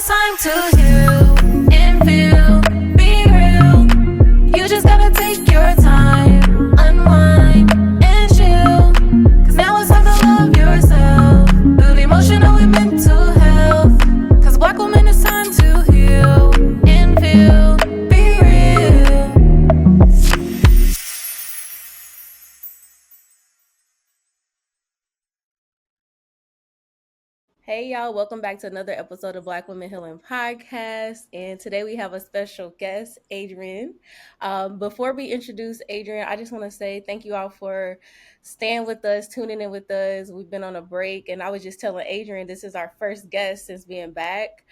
it's time to heal and feel, be real. You just gotta take your time, unwind and chill. Cause now it's time to love yourself. Build emotional and mental health. Cause Black woman, it's time to heal and feel, be real. Hey y'all, welcome back to another episode of Black Women Healing Podcast. And today we have a special guest, Adrienne. Before we introduce Adrienne, I just want to say thank you all for staying with us, tuning in with us. We've been on a break, and I was just telling Adrienne this is our first guest since being back.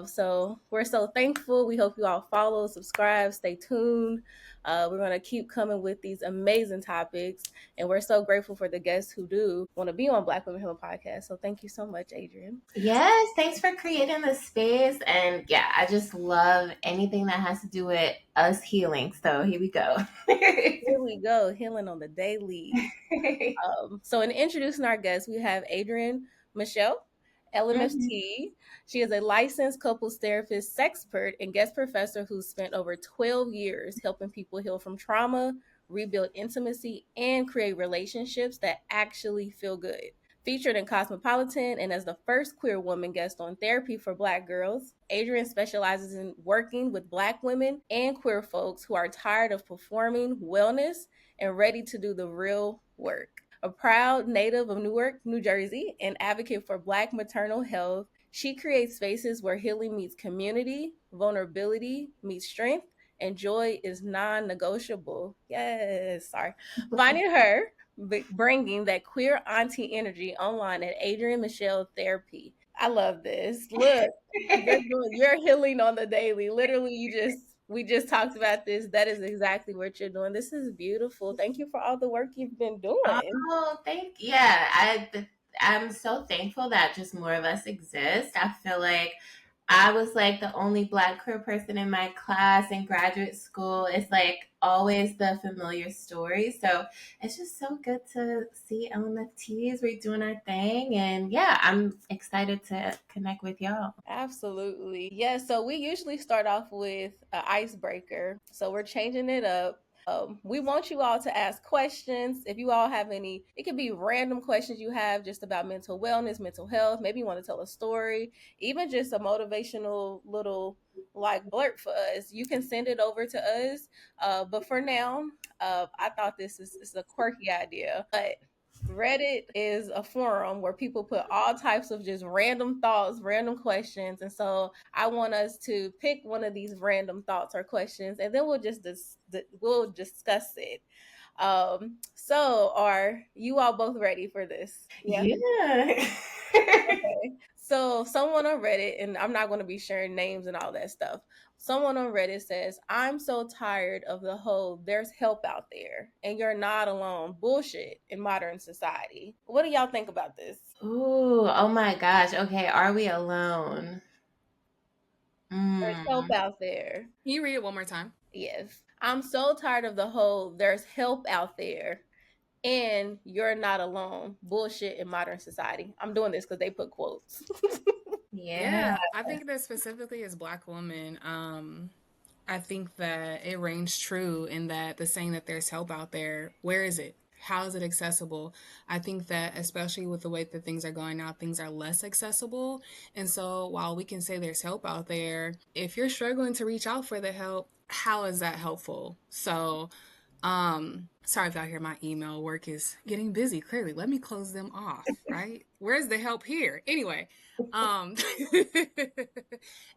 So we're so thankful. We hope you all follow, subscribe, stay tuned. We're going to keep coming with these amazing topics. And we're so grateful for the guests who do want to be on Black Women Healing Podcast. So thank you so much, Adrienne. Yes, thanks for creating the space. And yeah, I just love anything that has to do with us healing. So here we go. Here we go, healing on the daily. So in introducing our guests, we have Adrienne Michelle, LMFT. She is a licensed couples therapist, sexpert, and guest professor who spent over 12 years helping people heal from trauma, rebuild intimacy, and create relationships that actually feel good. Featured in Cosmopolitan and as the first queer woman guest on Therapy for Black Girls, Adrienne specializes in working with Black women and queer folks who are tired of performing wellness and ready to do the real work. A proud native of Newark, New Jersey, and advocate for Black maternal health, she creates spaces where healing meets community, vulnerability meets strength, and joy is non-negotiable. Yes, sorry. Finding her, bringing that queer auntie energy online at Adrienne Michelle Therapy. I love this. Look, you're healing on the daily. Literally, we just talked about this. That is exactly what you're doing. This is beautiful. Thank you for all the work you've been doing. Oh, yeah. I'm so thankful that just more of us exist. I feel like I was like the only Black queer person in my class in graduate school. It's like always the familiar story. So it's just so good to see LMFTs. We're doing our thing. And yeah, I'm excited to connect with y'all. Absolutely. Yeah, so we usually start off with an icebreaker. So we're changing it up. We want you all to ask questions. If you all have any, it could be random questions you have just about mental wellness, mental health. Maybe you want to tell a story, even just a motivational little like blurt for us. You can send it over to us. But for now, I thought this is a quirky idea, but Reddit is a forum where people put all types of just random thoughts, random questions. And so I want us to pick one of these random thoughts or questions, and then we'll discuss it. So are you all both ready for this? Yeah. Yeah. Okay. So someone on Reddit, and I'm not going to be sharing names and all that stuff. Someone on Reddit says, "I'm so tired of the whole there's help out there and you're not alone bullshit in modern society." What do y'all think about this? Ooh, oh my gosh. Okay, are we alone? There's help Mm. out there. Can you read it one more time? Yes. I'm so tired of the whole there's help out there and you're not alone bullshit in modern society. I'm doing this because they put quotes. Yeah. I think that specifically as Black women, I think that it rings true in that the saying that there's help out there, where is it? How is it accessible? I think that especially with the way that things are going now, things are less accessible. And so while we can say there's help out there, if you're struggling to reach out for the help, how is that helpful? So sorry if y'all hear my email. Work is getting busy, clearly. Let me close them off, right? Where's the help here? Anyway, it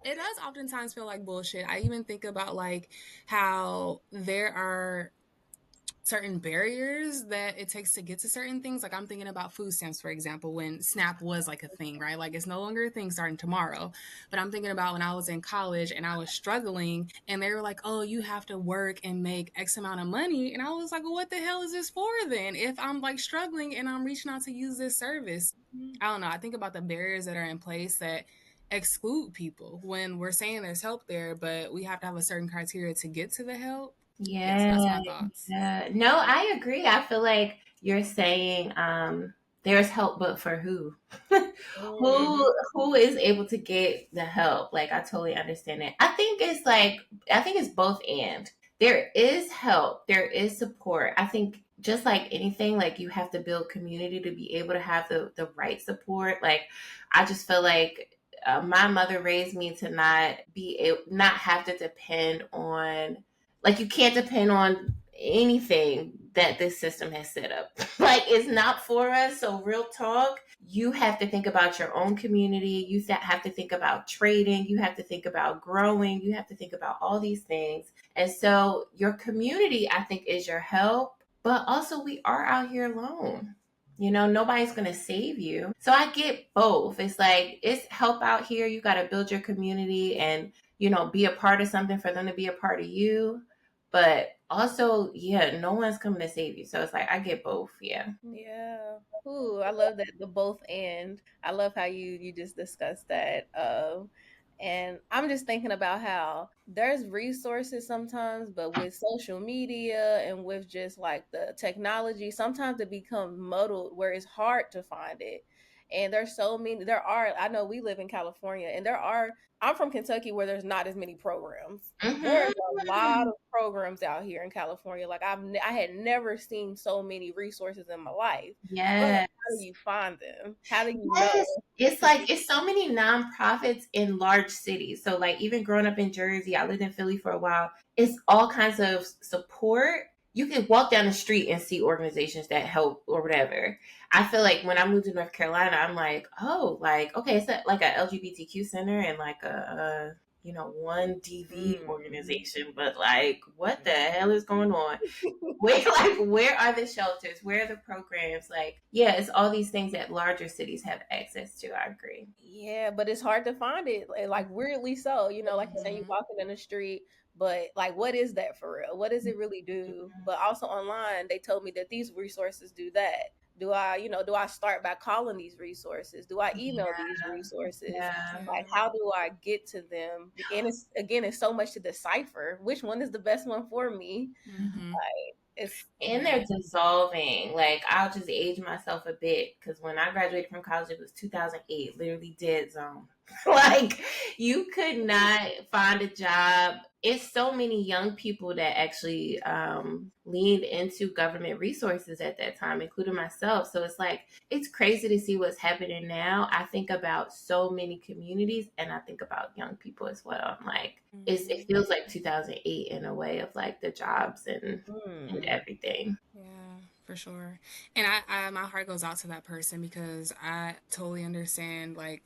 does oftentimes feel like bullshit. I even think about like how there are certain barriers that it takes to get to certain things. Like I'm thinking about food stamps, for example, when SNAP was like a thing, right? Like it's no longer a thing starting tomorrow. But I'm thinking about when I was in college and I was struggling and they were like, oh, you have to work and make X amount of money. And I was like, well, what the hell is this for then? If I'm like struggling and I'm reaching out to use this service, I don't know. I think about the barriers that are in place that exclude people when we're saying there's help there, but we have to have a certain criteria to get to the help. Yeah, so Yeah. that's my thoughts. Yeah. No, I agree. I feel like you're saying there's help, but for who? Mm-hmm. Who is able to get the help? Like, I totally understand it. I think it's both and. There is help, there is support. I think just like anything, like you have to build community to be able to have the right support. Like, I just feel like my mother raised me to not have to depend on, like, you can't depend on anything that this system has set up. Like, it's not for us. So real talk, you have to think about your own community. You have to think about trading. You have to think about growing. You have to think about all these things. And so your community, I think, is your help. But also, we are out here alone. You know, nobody's going to save you. So I get both. It's like, it's help out here. You got to build your community and, you know, be a part of something for them to be a part of you. But also, yeah, no one's coming to save you. So it's like, I get both. Yeah. Yeah. Ooh, I love that, the both and. I love how you just discussed that. And I'm just thinking about how there's resources sometimes, but with social media and with just like the technology, sometimes it becomes muddled where it's hard to find it. And there's so many, I know we live in California, and I'm from Kentucky where there's not as many programs. There's a lot Mm-hmm. of programs out here in California. Like I had never seen so many resources in my life. But Yeah. how do you find them? How do you know? Yes. It's like, it's so many nonprofits in large cities. So like, even growing up in Jersey, I lived in Philly for a while. It's all kinds of support. You can walk down the street and see organizations that help or whatever. I feel like when I moved to North Carolina, I'm like, oh, like, okay, it's like a LGBTQ center and like a you know, one DV Mm. organization, but like, what the hell is going on? Where are the shelters? Where are the programs? Like, yeah, it's all these things that larger cities have access to. I agree. Yeah, but it's hard to find it. Like weirdly so, like you say, you Mhm. walking in the street, but like, what is that for real? What does it really do? But also online, they told me that these resources do that. Do I start by calling these resources? Do I email these resources? Yeah. Like, Yeah. how do I get to them? And it's so much to decipher. Which one is the best one for me? Mhm. Like, it's And Yeah. they're dissolving. Like, I'll just age myself a bit because when I graduated from college, it was 2008, literally dead zone. Like, you could not find a job. It's so many young people that actually leaned into government resources at that time, including myself. So it's like, it's crazy to see what's happening now. I think about so many communities and I think about young people as well. I'm like, it Mhm. feels like 2008 in a way of like the jobs and mm, everything. Yeah, for sure. And my heart goes out to that person because I totally understand. Like,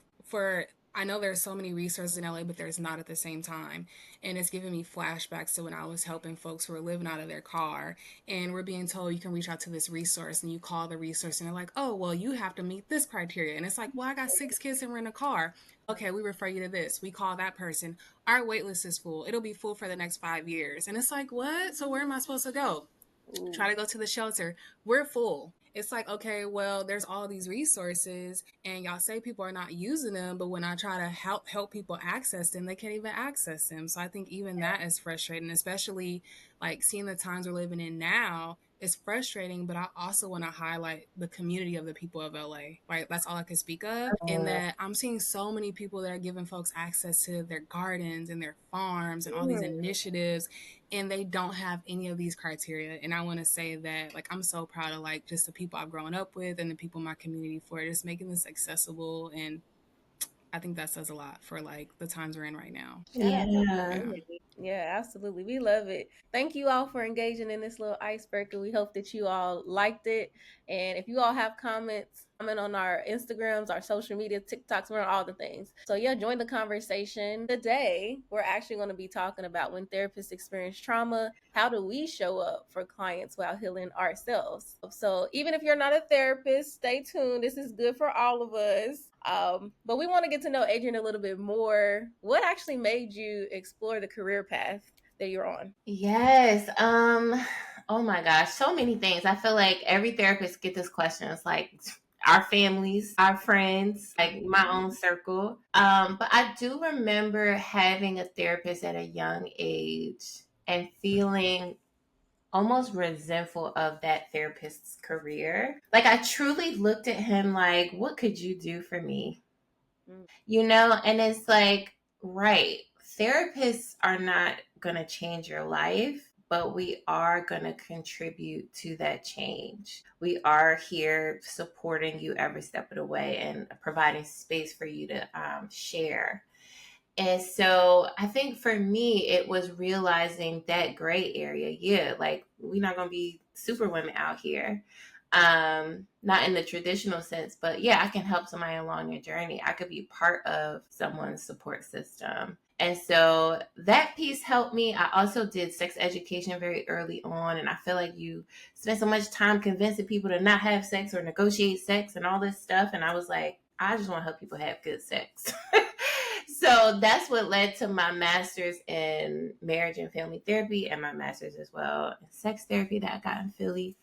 I know there's so many resources in LA, but there's not at the same time. And it's giving me flashbacks to when I was helping folks who were living out of their car, and we're being told you can reach out to this resource, and you call the resource, and they're like, oh, well, you have to meet this criteria. And it's like, well, I got 6 kids and we're in a car. Okay, we refer you to this. We call that person. Our wait list is full. It'll be full for the next 5 years. And it's like, what? So where am I supposed to go? ooh, Try to go to the shelter. We're full. It's like, okay, well, there's all these resources and y'all say people are not using them, but when I try to help people access them, they can't even access them. So I think even that is frustrating, especially like seeing the times we're living in now. It's frustrating, but I also want to highlight the community of the people of LA. Right, that's all I can speak of. In that I'm seeing so many people that are giving folks access to their gardens and their farms and all these mm. initiatives, and they don't have any of these criteria. And I want to say that, like, I'm so proud of like just the people I've grown up with and the people in my community for just making this accessible. And I think that says a lot for like the times we're in right now. Shout out to the Yeah. Yeah. community. Yeah, absolutely. We love it. Thank you all for engaging in this little icebreaker. We hope that you all liked it. And if you all have comments, comment on our Instagrams, our social media, TikToks, we're on all the things. So yeah, join the conversation. Today, we're actually going to be talking about when therapists experience trauma, how do we show up for clients while healing ourselves? So even if you're not a therapist, stay tuned. This is good for all of us. But we want to get to know Adrienne a little bit more. What actually made you explore the career path that you're on? Yes. Oh my gosh, so many things. I feel like every therapist get this question. It's like our families, our friends, like my own circle. But I do remember having a therapist at a young age and feeling almost resentful of that therapist's career. Like, I truly looked at him like, what could you do for me? And it's like, right, therapists are not going to change your life, but we are going to contribute to that change. We are here supporting you every step of the way and providing space for you to share. And so I think for me, it was realizing that gray area. Yeah, like, we're not going to be super women out here. Not in the traditional sense, but yeah, I can help somebody along their journey. I could be part of someone's support system. And so that piece helped me. I also did sex education very early on. And I feel like you spend so much time convincing people to not have sex or negotiate sex and all this stuff. And I was like, I just want to help people have good sex. So that's what led to my master's in marriage and family therapy and my master's as well in sex therapy that I got in Philly.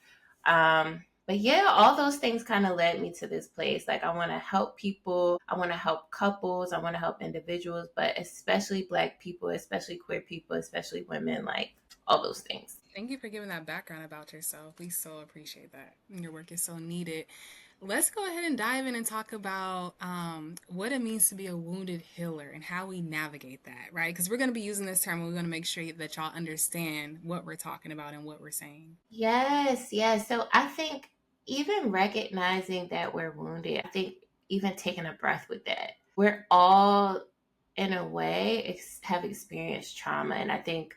But yeah, all those things kind of led me to this place. Like, I want to help people. I want to help couples. I want to help individuals, but especially Black people, especially queer people, especially women, like all those things. Thank you for giving that background about yourself. We so appreciate that. Your work is so needed. Let's go ahead and dive in and talk about what it means to be a wounded healer and how we navigate that, right? Because we're going to be using this term and we're going to make sure that y'all understand what we're talking about and what we're saying. Yes. So I think even recognizing that we're wounded, I think even taking a breath with that, we're all in a way have experienced trauma. And I think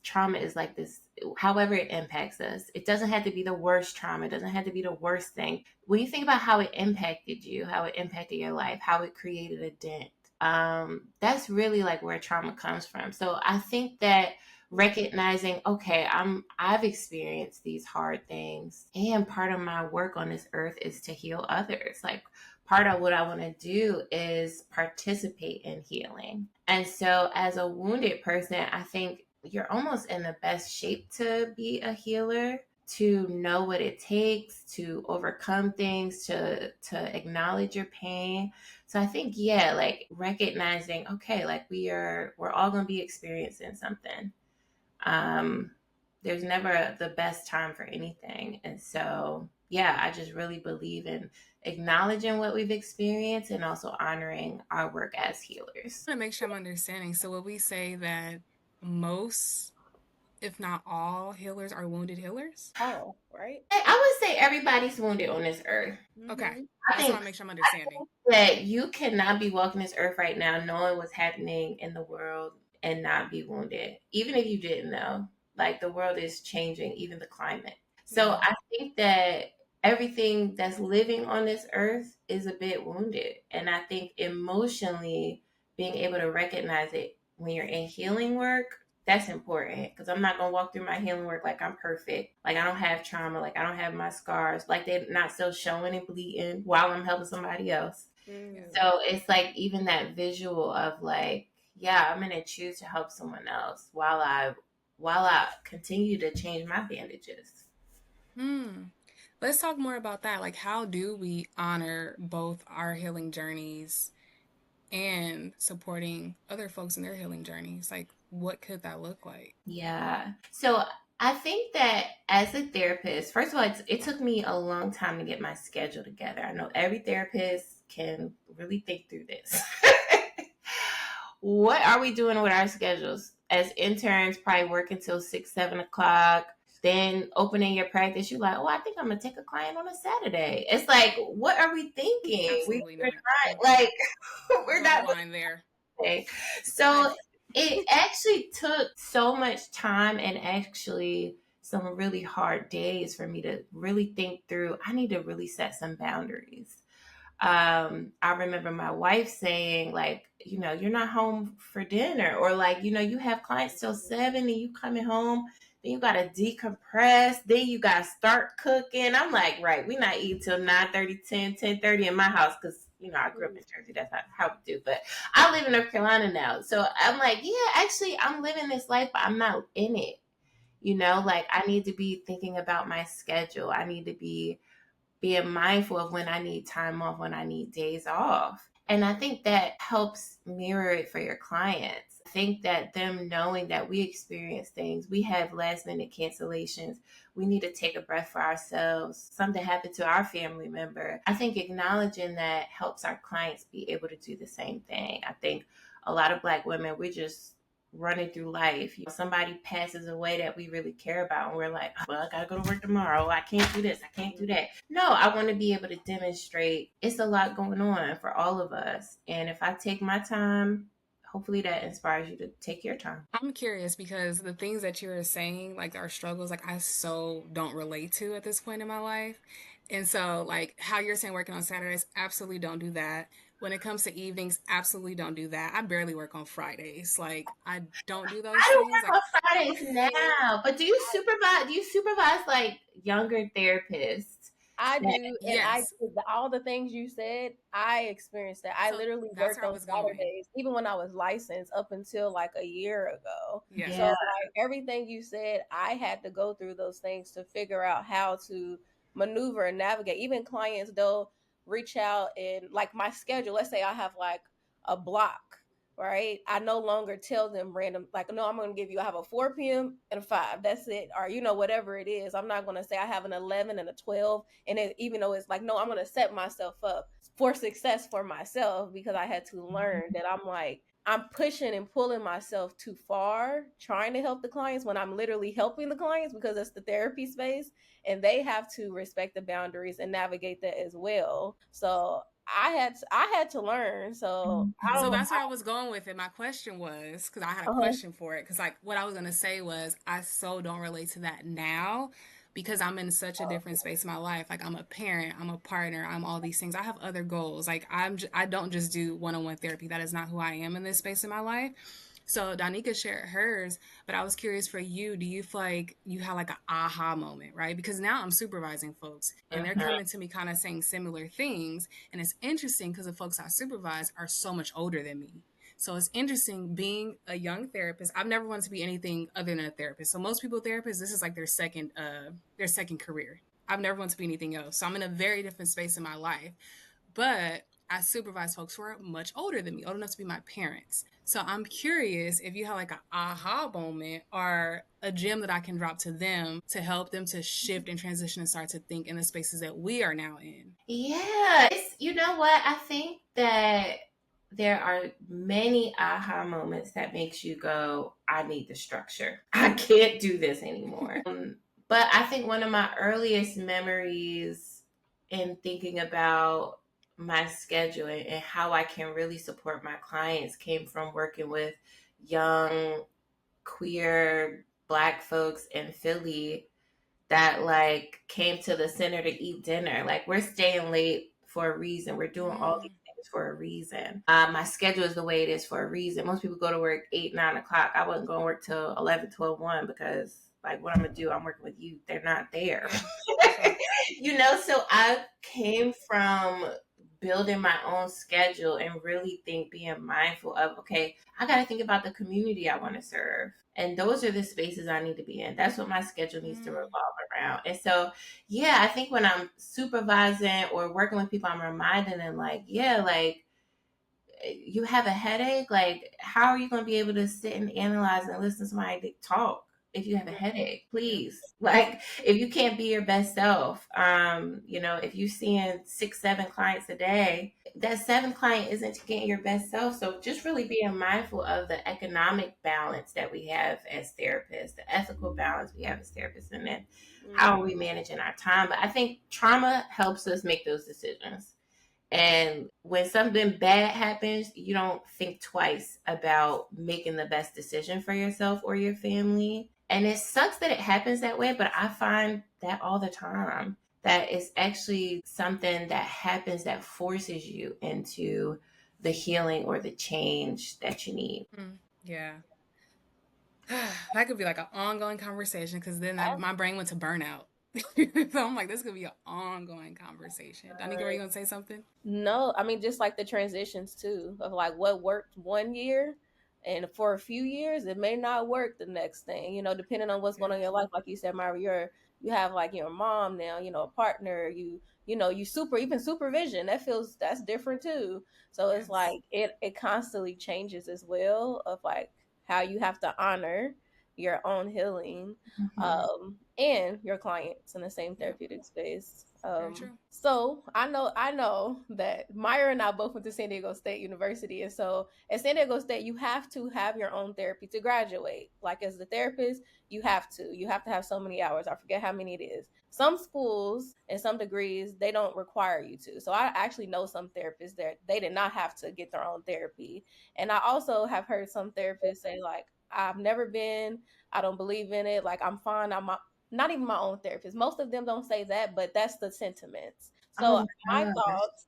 trauma is like this, however it impacts us. It doesn't have to be the worst trauma. It doesn't have to be the worst thing. When you think about how it impacted you, how it impacted your life, how it created a dent, that's really like where trauma comes from. So I think that recognizing, okay, I've experienced these hard things, and part of my work on this earth is to heal others. Like, part of what I want to do is participate in healing. And so as a wounded person, I think you're almost in the best shape to be a healer, to know what it takes to overcome things, to acknowledge your pain. So I think, yeah, like recognizing, okay, like we're all going to be experiencing something. There's never the best time for anything. And so, yeah, I just really believe in acknowledging what we've experienced and also honoring our work as healers. I want to make sure I'm understanding. So would we say that most, if not all, healers are wounded healers? Oh, right. I would say everybody's wounded on this earth. Okay. I just want to make sure I'm understanding. That you cannot be walking this earth right now knowing what's happening in the world and not be wounded. Even if you didn't know, like, the world is changing, even the climate. So I think that everything that's living on this earth is a bit wounded. And I think emotionally being able to recognize it when you're in healing work, that's important, because I'm not going to walk through my healing work like I'm perfect. Like, I don't have trauma. Like, I don't have my scars. Like, they're not still showing and bleeding while I'm helping somebody else. So it's like even that visual of like, yeah, I'm going to choose to help someone else while I continue to change my bandages. Let's talk more about that. Like, how do we honor both our healing journeys and supporting other folks in their healing journeys? Like, what could that look like? Yeah. So I think that as a therapist, first of all, it took me a long time to get my schedule together. I know every therapist can really think through this. What are we doing with our schedules? As interns, probably working till 6, 7 o'clock. Then opening your practice, you're like, oh, I think I'm going to take a client on a Saturday. It's like, what are we thinking? Absolutely We're not like, we're not line there. So it actually took so much time and actually some really hard days for me to really think through, I need to really set some boundaries. I remember my wife saying, like, you're not home for dinner, or like, you have clients till 7 and you coming home, then you got to decompress, then you got to start cooking. I'm like, right, we not eating till 9:30, 10:30 in my house, because I grew up in Jersey. That's not how we do. But I live in North Carolina now. So I'm like, yeah, actually, I'm living this life, but I'm not in it. Like, I need to be thinking about my schedule. I need to be being mindful of when I need time off, when I need days off. And I think that helps mirror it for your clients. I think that them knowing that we experience things, we have last minute cancellations, we need to take a breath for ourselves, something happened to our family member. I think acknowledging that helps our clients be able to do the same thing. I think a lot of Black women, we're just running through life. Somebody passes away that we really care about, and we're like, well, I gotta go to work tomorrow. I can't do this. I can't do that. No, I want to be able to demonstrate it's a lot going on for all of us. And if I take my time, hopefully that inspires you to take your time. I'm curious because the things that you were saying, like our struggles, like I so don't relate to at this point in my life. And so, like how you're saying working on Saturdays, absolutely don't do that. When it comes to evenings, absolutely don't do that. I barely work on Fridays. Like I don't do those I don't things. work on Fridays now, but do you supervise? Do you supervise like younger therapists? I do, and Yes. all the things you said, I experienced that. I So literally that's worked where I on was going. Saturdays, even when I was licensed, up until like a year ago. Yeah. So like everything you said, I had to go through those things to figure out how to maneuver and navigate. Even clients, they'll reach out and like my schedule. Let's say I have like a block. Right, I no longer tell them random like, no, I'm going to give you. I have a 4 p.m. and a 5. That's it, or whatever it is. I'm not going to say I have an 11 and a 12, and even though it's like, no, I'm going to set myself up for success for myself, because I had to learn that I'm pushing and pulling myself too far trying to help the clients when I'm literally helping the clients, because it's the therapy space and they have to respect the boundaries and navigate that as well. So I had to learn. So I So don't. that's where I was going with it. My question was, because I had a Uh-huh. question for it, because like what I was gonna say was I so don't relate to that now because I'm in such a different space in my life. Like I'm a parent, I'm a partner, I'm all these things. I have other goals. Like I don't just do one-on-one therapy. That is not who I am in this space in my life. So Danica shared hers, but I was curious for you, do you feel like you had like an aha moment, right? Because now I'm supervising folks and they're coming to me kind of saying similar things. And it's interesting because the folks I supervise are so much older than me. So it's interesting being a young therapist. I've never wanted to be anything other than a therapist. So most people therapists, this is like their second career. I've never wanted to be anything else. So I'm in a very different space in my life. But I supervise folks who are much older than me, old enough to be my parents. So I'm curious if you have like an aha moment or a gem that I can drop to them to help them to shift and transition and start to think in the spaces that we are now in. Yeah, you know what? I think that there are many aha moments that makes you go, I need the structure. I can't do this anymore. But I think one of my earliest memories in thinking about my schedule and how I can really support my clients came from working with young queer Black folks in Philly that like came to the center to eat dinner. Like we're staying late for a reason. We're doing all these things for a reason. My schedule is the way it is for a reason. Most people go to work 8, 9 o'clock. I wasn't going to work till 11, 12, 1 because like what I'm going to do, I'm working with you. They're not there. So I came from building my own schedule and really being mindful of, okay, I got to think about the community I want to serve. And those are the spaces I need to be in. That's what my schedule needs to revolve around. And so, yeah, I think when I'm supervising or working with people, I'm reminding them like, yeah, like you have a headache. Like, how are you going to be able to sit and analyze and listen to somebody talk if you have a headache? Please. Like, if you can't be your best self, if you're seeing 6, 7 clients a day, that 7th client isn't getting your best self. So just really being mindful of the economic balance that we have as therapists, the ethical balance we have as therapists, and then how are we managing our time? But I think trauma helps us make those decisions. And when something bad happens, you don't think twice about making the best decision for yourself or your family. And it sucks that it happens that way, but I find that all the time. That is actually something that happens that forces you into the healing or the change that you need. Yeah. That could be like an ongoing conversation because then my brain went to burnout. So I'm like, this could be an ongoing conversation. Danica, were you going to say something? No, I mean, just like the transitions too, of like what worked one year, and for a few years it may not work the next thing, depending on what's going on in your life. Like you said, Myra, you have like your mom now, a partner, you even supervision, that's different too. So it's like it constantly changes as well, of like how you have to honor your own healing, and your clients in the same therapeutic space. Very true. So I know that Myra and I both went to San Diego State University, and so at San Diego State you have to have your own therapy to graduate. Like, as the therapist, you have to have so many hours. I forget how many it is. Some schools and some degrees, they don't require you to. So I actually know some therapists that they did not have to get their own therapy. And I also have heard some therapists say, like, I've never been, I don't believe in it, like, I'm fine, not even my own therapist. Most of them don't say that, but that's the sentiments. So my thoughts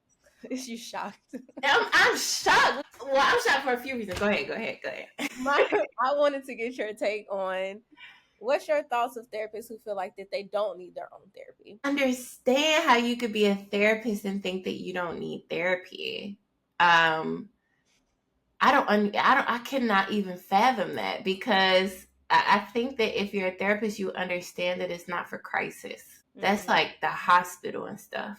is, you shocked? I'm shocked. Well, I'm shocked for a few reasons. Go ahead. I wanted to get your take on, what's your thoughts of therapists who feel like that they don't need their own therapy? Understand how you could be a therapist and think that you don't need therapy. I cannot even fathom that, because I think that if you're a therapist, you understand that it's not for crisis. That's like the hospital and stuff.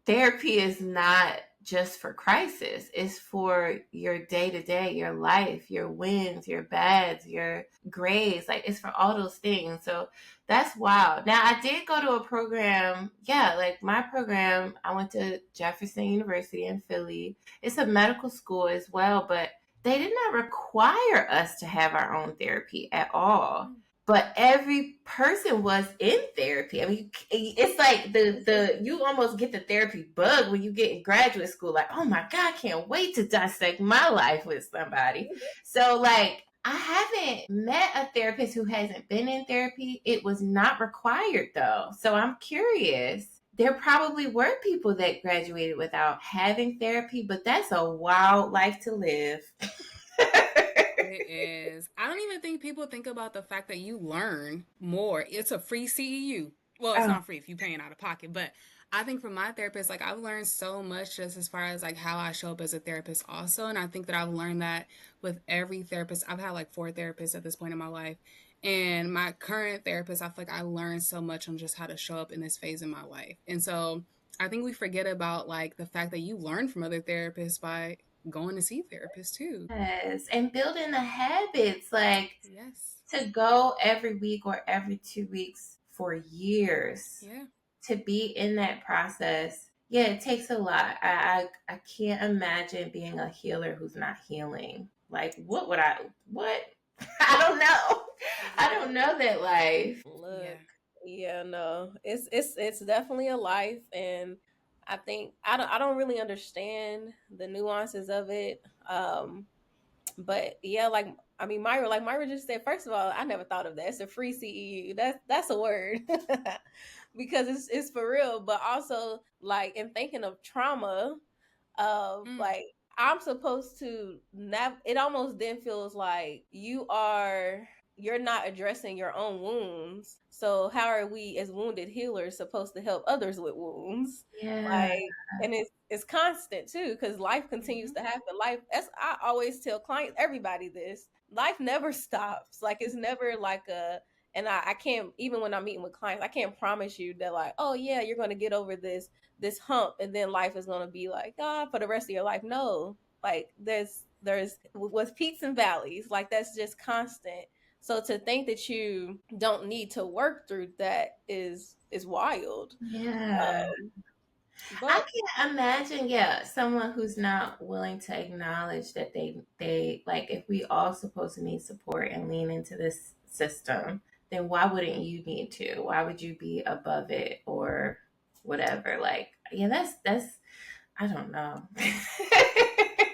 Therapy is not just for crisis. It's for your day-to-day, your life, your wins, your bads, your grades. Like, it's for all those things. So that's wild. Now, I did go to a program. Yeah, like my program, I went to Jefferson University in Philly. It's a medical school as well, but they did not require us to have our own therapy at all. But every person was in therapy. I mean, it's like you almost get the therapy bug when you get in graduate school. Like, oh my God, I can't wait to dissect my life with somebody. So, like, I haven't met a therapist who hasn't been in therapy. It was not required, though. So I'm curious. There probably were people that graduated without having therapy, but that's a wild life to live. It is. I don't even think people think about the fact that you learn more. It's a free CEU. Well, it's not free if you're paying out of pocket, but I think from my therapist, like, I've learned so much just as far as like how I show up as a therapist also. And I think that I've learned that with every therapist. I've had like 4 therapists at this point in my life. And my current therapist, I feel like I learned so much on just how to show up in this phase in my life. And so I think we forget about like the fact that you learn from other therapists by going to see therapists too. Yes, and building the habits, like, yes, to go every week or every 2 weeks for years. Yeah. To be in that process, yeah, it takes a lot. I can't imagine being a healer who's not healing. Like, what? I don't know. I don't know that life. Look, yeah, no, it's definitely a life, and I think I don't really understand the nuances of it. But yeah, Myra just said, first of all, I never thought of that. It's a free CEU. That's a word. Because it's for real. But also, like, in thinking of trauma, like, I'm supposed to it almost then feels like you're not addressing your own wounds. So how are we as wounded healers supposed to help others with wounds? Yeah. Like, and it's constant too, because life continues to happen. I always tell clients, everybody this, life never stops. Like, it's never like and I can't, even when I'm meeting with clients, I can't promise you that, like, oh yeah, you're going to get over this hump and then life is going to be like, for the rest of your life. No, like, there's with peaks and valleys, like, that's just constant. So to think that you don't need to work through that is wild. Yeah. But I can't imagine, someone who's not willing to acknowledge that they like, if we all supposed to need support and lean into this system, then why wouldn't you need to? Why would you be above it or whatever? Like, yeah, that's I don't know.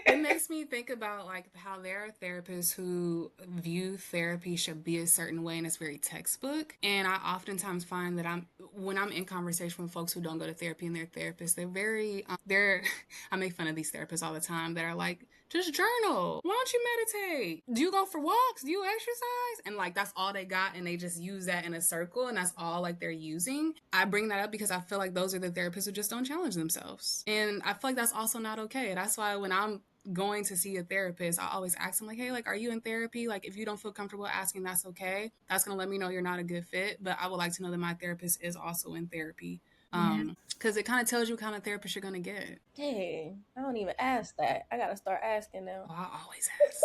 It makes me think about like how there are therapists who view therapy should be a certain way and it's very textbook. And I oftentimes find that when I'm in conversation with folks who don't go to therapy and they're therapists, they're very I make fun of these therapists all the time that are like, just journal. Why don't you meditate? Do you go for walks? Do you exercise? And like, that's all they got, and they just use that in a circle, and that's all like they're using. I bring that up because I feel like those are the therapists who just don't challenge themselves. And I feel like that's also not okay. That's why when I'm going to see a therapist, I always ask them like, hey, like, are you in therapy? Like, if you don't feel comfortable asking, that's okay. That's going to let me know you're not a good fit. But I would like to know that my therapist is also in therapy. Because it kind of tells you what kind of therapist you're going to get. Dang, I don't even ask that. I gotta start asking now. Oh, I always ask.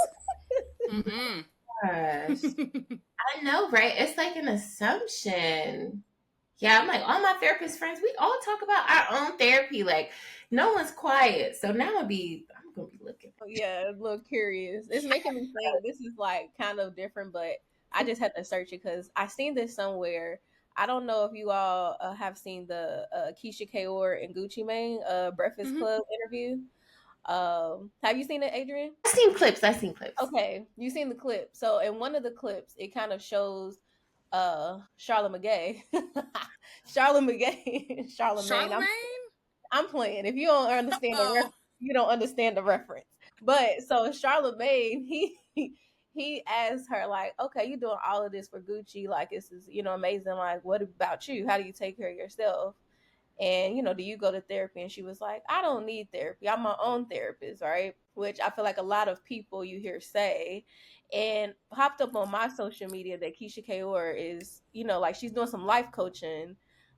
Gosh. I know, right? It's like an assumption. Yeah, I'm like, all my therapist friends, we all talk about our own therapy. Like, no one's quiet. So now I'm gonna be looking. Yeah, a little curious. It's making me think this is like kind of different, but I just had to search it because I seen this somewhere. I don't know if you all have seen the Keyshia Kaur and Gucci Mane Breakfast Club interview. Have you seen it, Adrienne? I've seen clips. Okay, you seen the clip. So in one of the clips, it kind of shows Charlotte McGay. Charlemagne. Charlemagne? I'm playing. If you don't understand the reference, you don't understand the reference. But so Charlemagne, he asked her like, okay, you doing all of this for Gucci, like this is amazing. Like, what about you? How do you take care of yourself? And do you go to therapy? And she was like, I don't need therapy. I'm my own therapist, right? Which I feel like a lot of people you hear say. And popped up on my social media that Keyshia Kaur is, like she's doing some life coaching.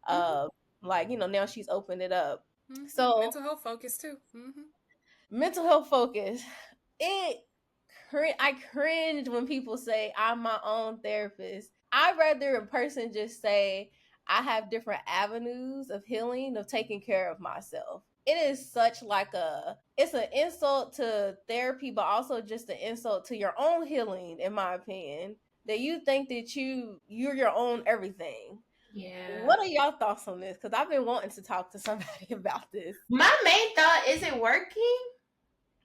Like, now she's opened it up. So mental health focus too. Mental health focus. I cringe when people say I'm my own therapist. I'd rather a person just say I have different avenues of healing, of taking care of myself. It is such like it's an insult to therapy, but also just an insult to your own healing, in my opinion, that you think that you're your own everything. Yeah. What are y'all thoughts on this? Because I've been wanting to talk to somebody about this. My main thought, is it working?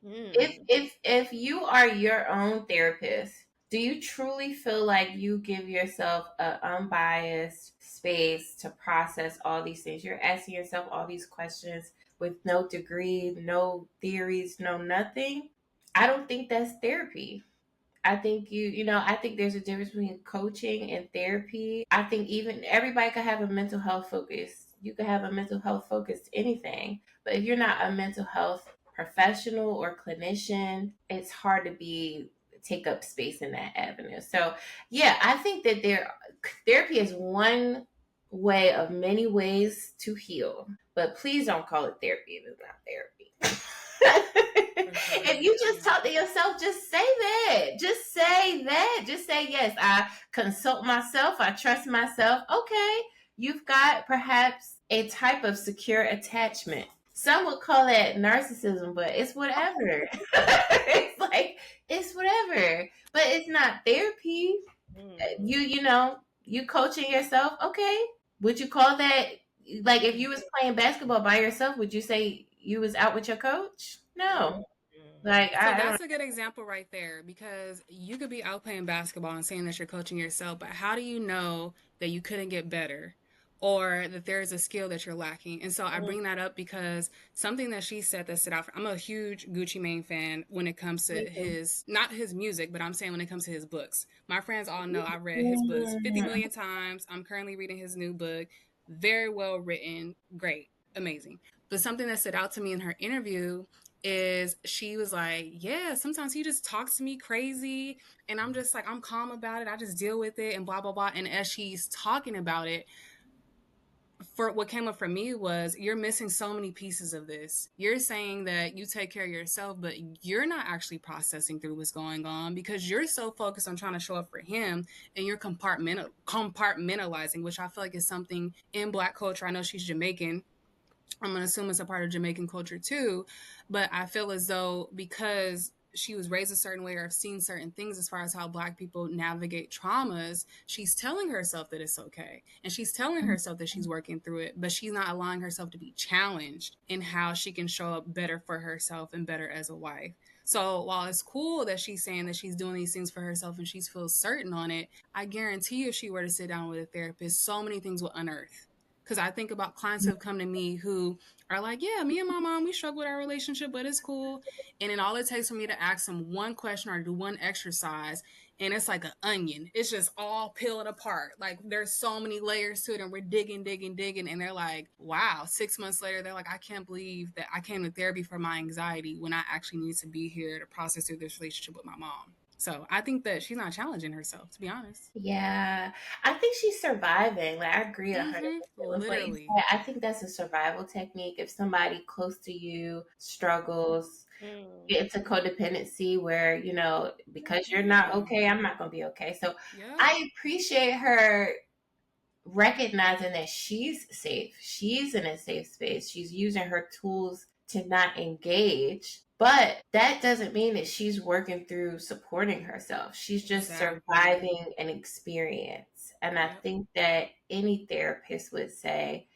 If you are your own therapist, do you truly feel like you give yourself an unbiased space to process all these things? You're asking yourself all these questions with no degree, no theories, no nothing. I don't think that's therapy. I think I think there's a difference between coaching and therapy. I think even everybody could have a mental health focus. You could have a mental health focus to anything. But if you're not a mental health professional or clinician, it's hard to take up space in that avenue. So yeah, I think that therapy is one way of many ways to heal. But please don't call it therapy if it's not therapy. If you just talk to yourself, just say that. Just say that. Just say, yes, I consult myself. I trust myself. Okay. You've got perhaps a type of secure attachment. Some would call that narcissism, but it's whatever. It's whatever. But it's not therapy. You coaching yourself. Okay. Would you call that, like, if you was playing basketball by yourself, would you say you was out with your coach? No. Like, so that's a good example right there, because you could be out playing basketball and saying that you're coaching yourself, but how do you know that you couldn't get better or that there's a skill that you're lacking? And so I bring that up because something that she said that stood out. I'm a huge Gucci Mane fan when it comes to not his music, but I'm saying when it comes to his books. My friends all know I've read his books 50 million times. I'm currently reading his new book. Very well written. Great. Amazing. But something that stood out to me in her interview is she was like, yeah, sometimes he just talks to me crazy and I'm just like, I'm calm about it. I just deal with it and blah, blah, blah. And as she's talking about it, for what came up for me was, you're missing so many pieces of this. You're saying that you take care of yourself, but you're not actually processing through what's going on because you're so focused on trying to show up for him, and you're compartmentalizing, which I feel like is something in Black culture. I know she's Jamaican. I'm going to assume it's a part of Jamaican culture too. But I feel as though because she was raised a certain way or have seen certain things as far as how Black people navigate traumas, she's telling herself that it's okay. And she's telling herself that she's working through it, but she's not allowing herself to be challenged in how she can show up better for herself and better as a wife. So while it's cool that she's saying that she's doing these things for herself and she feels certain on it, I guarantee if she were to sit down with a therapist, so many things will unearth. Because I think about clients who have come to me who are like, yeah, me and my mom, we struggle with our relationship, but it's cool. And then all it takes for me to ask them one question or do one exercise, and it's like an onion. It's just all peeling apart. Like, there's so many layers to it, and we're digging. And they're like, wow. 6 months later, they're like, I can't believe that I came to therapy for my anxiety when I actually need to be here to process through this relationship with my mom. So I think that she's not challenging herself, to be honest. Yeah, I think she's surviving. Like I agree 100% with what you Literally. said. I think that's a survival technique. If somebody close to you struggles, get into codependency where, because you're not okay, I'm not gonna be okay. So Yeah. I appreciate her recognizing that she's safe. She's in a safe space. She's using her tools to not engage. But that doesn't mean that she's working through supporting herself. She's just surviving an experience. And I think that any therapist would say,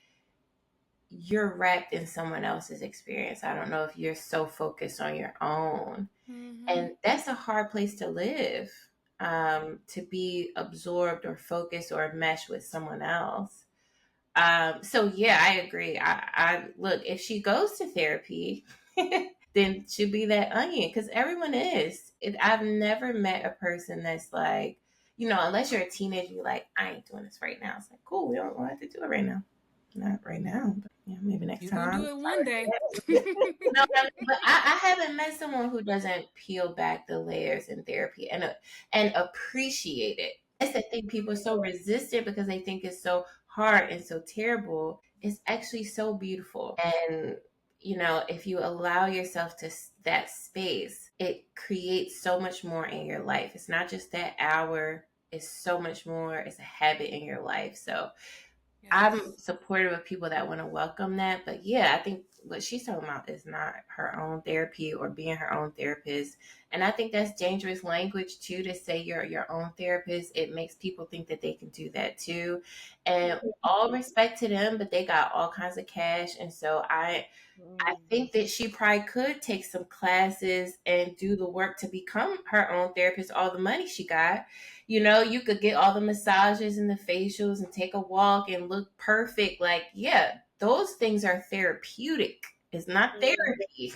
you're wrapped in someone else's experience. I don't know if you're so focused on your own. And that's a hard place to live, to be absorbed or focused or mesh with someone else. So yeah, I agree. I look, if she goes to therapy, then she'll be that onion, because everyone is. I've never met a person that's like, unless you're a teenager, you're like, I ain't doing this right now. It's like, cool, we don't have to do it right now. Not right now, but maybe next time. You're gonna do it one day. No, but I haven't met someone who doesn't peel back the layers in therapy and appreciate it. That's the thing. People are so resistant because they think it's so hard and so terrible. It's actually so beautiful. And if you allow yourself to that space, it creates so much more in your life. It's not just that hour. It's so much more. It's a habit in your life. So I'm supportive of people that want to welcome that. But yeah, I think what she's talking about is not her own therapy or being her own therapist. And I think that's dangerous language too, to say you're your own therapist. It makes people think that they can do that too. And all respect to them, but they got all kinds of cash. And so I think that she probably could take some classes and do the work to become her own therapist. All the money she got, you could get all the massages and the facials and take a walk and look perfect. Like, yeah, those things are therapeutic. It's not therapy.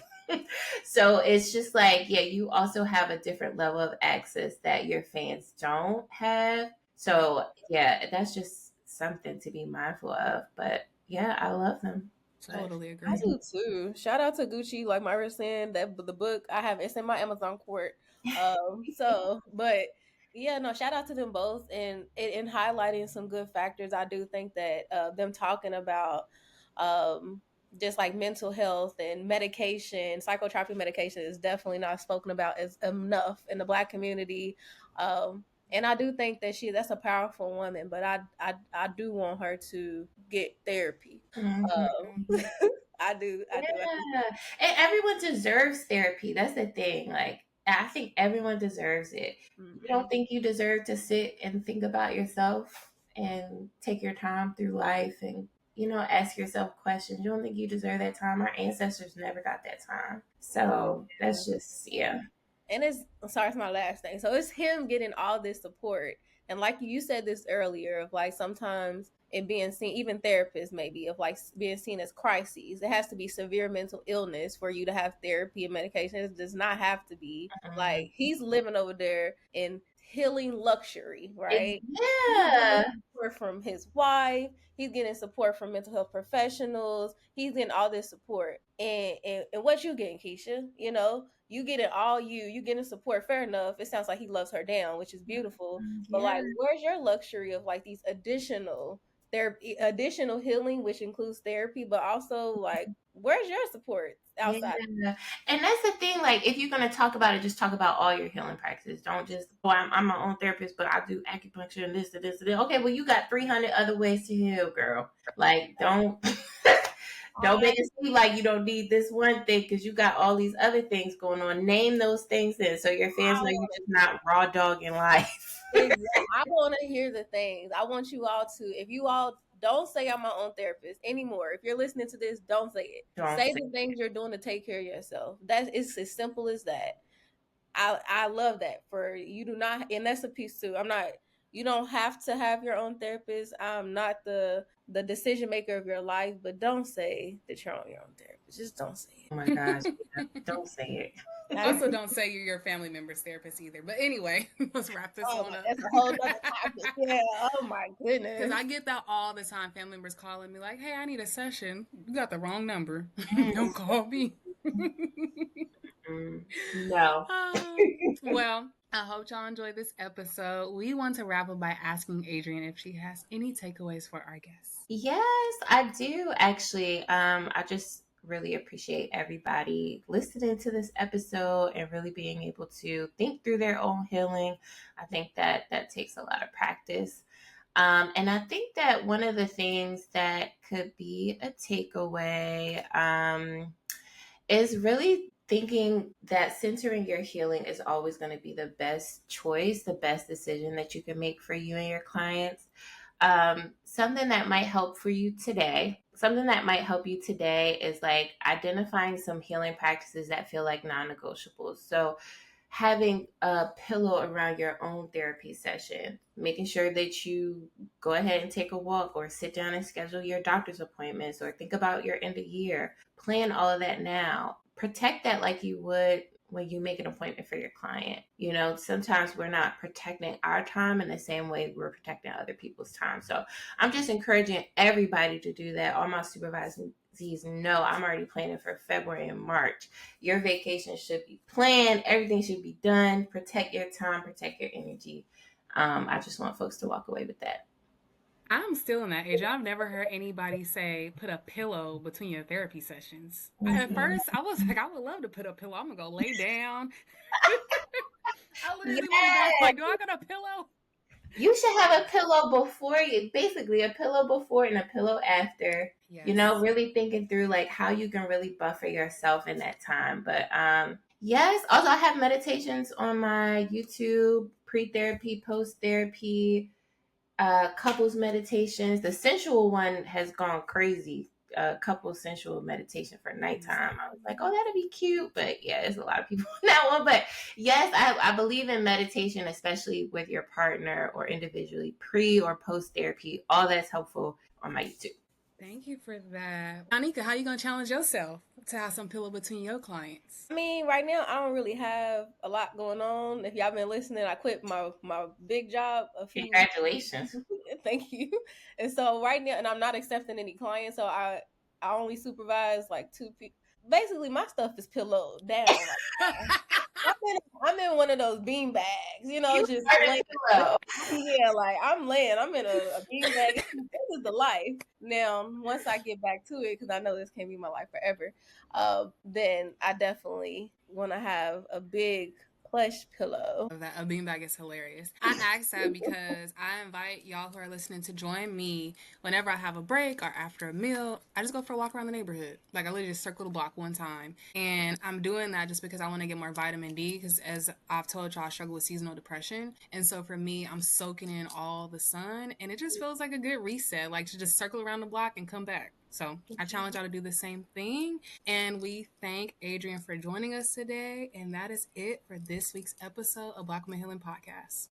So it's just like, yeah, you also have a different level of access that your fans don't have. So yeah, that's just something to be mindful of. But yeah, I love them. Totally agree. I do too. Shout out to Gucci, like Myra was saying, that the book I have, it's in my Amazon court. But yeah, no, shout out to them both, and in highlighting some good factors. I do think that them talking about just like mental health and medication, psychotropic medication is definitely not spoken about as enough in the Black community. And I do think that that's a powerful woman, but I do want her to get therapy. I do. Yeah. And everyone deserves therapy. That's the thing. Like, I think everyone deserves it. You don't think you deserve to sit and think about yourself and take your time through life and, ask yourself questions. You don't think you deserve that time? Our ancestors never got that time. So that's just, yeah. And it's my last thing. So it's him getting all this support. And like you said this earlier, of like sometimes it being seen, even therapists maybe, of like being seen as crises. It has to be severe mental illness for you to have therapy and medication. It does not have to be. Like, he's living over there in healing luxury, right? Yeah. Support from his wife. He's getting support from mental health professionals. He's getting all this support. And what you getting, Keyshia? You getting all you getting support. Fair enough. It sounds like he loves her down, which is beautiful. But like, where's your luxury of like these additional healing, which includes therapy, but also like, where's your support outside? Yeah. And that's the thing. Like, if you're gonna talk about it, just talk about all your healing practices. Don't just, I'm my own therapist, but I do acupuncture and this and this and this. Okay, well, you got 300 other ways to heal, girl. Like, don't make it seem like you don't need this one thing, because you got all these other things going on. Name those things then, so your fans know you're just not raw dog in life. Exactly. I want to hear the things. I want you all to, if you all don't say I'm my own therapist anymore. If you're listening to this, don't say it. Say the things you're doing to take care of yourself. It's as simple as that. I love that. For you do not, and that's a piece too. You don't have to have your own therapist. I'm not the decision maker of your life, but don't say that you're on your own therapist. Just don't say it. Oh my gosh, don't say it. Also, don't say you're your family member's therapist either. But anyway, let's wrap this one up. That's a whole other topic. Yeah. Oh my goodness. Because I get that all the time. Family members calling me like, "Hey, I need a session." You got the wrong number. Don't call me. No. Well, I hope y'all enjoyed this episode. We want to wrap up by asking Adrienne if she has any takeaways for our guests. Yes, I do actually. I just really appreciate everybody listening to this episode and really being able to think through their own healing. I think that takes a lot of practice. And I think that one of the things that could be a takeaway is really thinking that centering your healing is always going to be the best choice, the best decision that you can make for you and your clients. Something that might help for you today. Something that might help you today is like identifying some healing practices that feel like non-negotiables. So having a pillow around your own therapy session, making sure that you go ahead and take a walk or sit down and schedule your doctor's appointments or think about your end of year. Plan all of that now. Protect that like you would when you make an appointment for your client. You know, sometimes we're not protecting our time in the same way we're protecting other people's time. So I'm just encouraging everybody to do that. All my supervisees know I'm already planning for February and March. Your vacation should be planned. Everything should be done. Protect your time, protect your energy. I just want folks to walk away with that. I'm still in that age. I've never heard anybody say put a pillow between your therapy sessions. At first, I was like, I would love to put a pillow. I'm gonna go lay down. I literally want to go. Like, do I got a pillow? You should have a pillow before you, basically a pillow before and a pillow after. Yes. You know, really thinking through like how you can really buffer yourself in that time. But yes, also I have meditations on my YouTube, pre-therapy, post-therapy, couples meditations. The sensual one has gone crazy. Couple sensual meditation for nighttime. I was like, oh, that'd be cute. But yeah, there's a lot of people on that one. But yes, I believe in meditation, especially with your partner or individually, pre or post therapy. All that's helpful on my YouTube. Thank you for that. Anika, how you gonna challenge yourself to have some pillow between your clients? I mean, right now I don't really have a lot going on. If y'all been listening, I quit my big job a few. Congratulations. Thank you. And so right now, and I'm not accepting any clients, so I only supervise like 2 people. Basically, my stuff is pillowed down. I'm in one of those bean bags, you know, just laying. Yeah, like I'm laying. I'm in a bean bag. This is the life. Now, once I get back to it, because I know this can't be my life forever, then I definitely want to have a big plush pillow. That a beanbag is hilarious. I asked that because I invite y'all who are listening to join me whenever I have a break or after a meal. I just go for a walk around the neighborhood. Like I literally just circle the block one time. And I'm doing that just because I want to get more vitamin D because as I've told y'all, I struggle with seasonal depression. And so for me, I'm soaking in all the sun and it just feels like a good reset, like to just circle around the block and come back. So I challenge y'all to do the same thing. And we thank Adrienne for joining us today. And that is it for this week's episode of Black Women Healing Podcast.